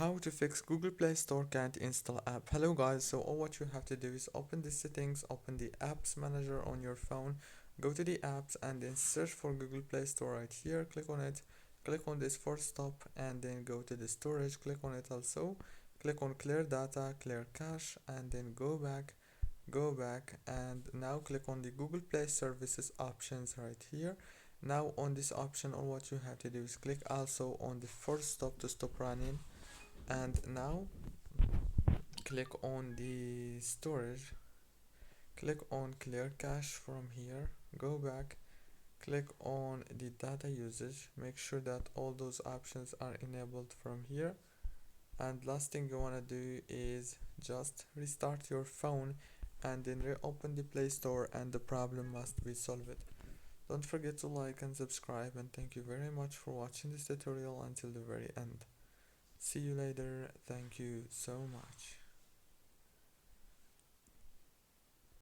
How to fix Google Play Store can't install app. Hello guys, so all what you have to do is open the settings, open the apps manager on your phone, go to the apps and then search for Google Play Store right here, click on it, click on this for stop and then go to the storage, click on it also, click on clear data, clear cache and then go back and now click on the Google Play Services options right here. Now on this option all what you have to do is click also on the force stop to stop running and now click on the storage, click on clear cache from here, go back, click on the data usage, make sure that all those options are enabled from here, and last thing you want to do is just restart your phone and then reopen the Play Store and the problem must be solved. Don't forget to like and subscribe, and thank you very much for watching this tutorial until the very end. See you later. Thank you so much.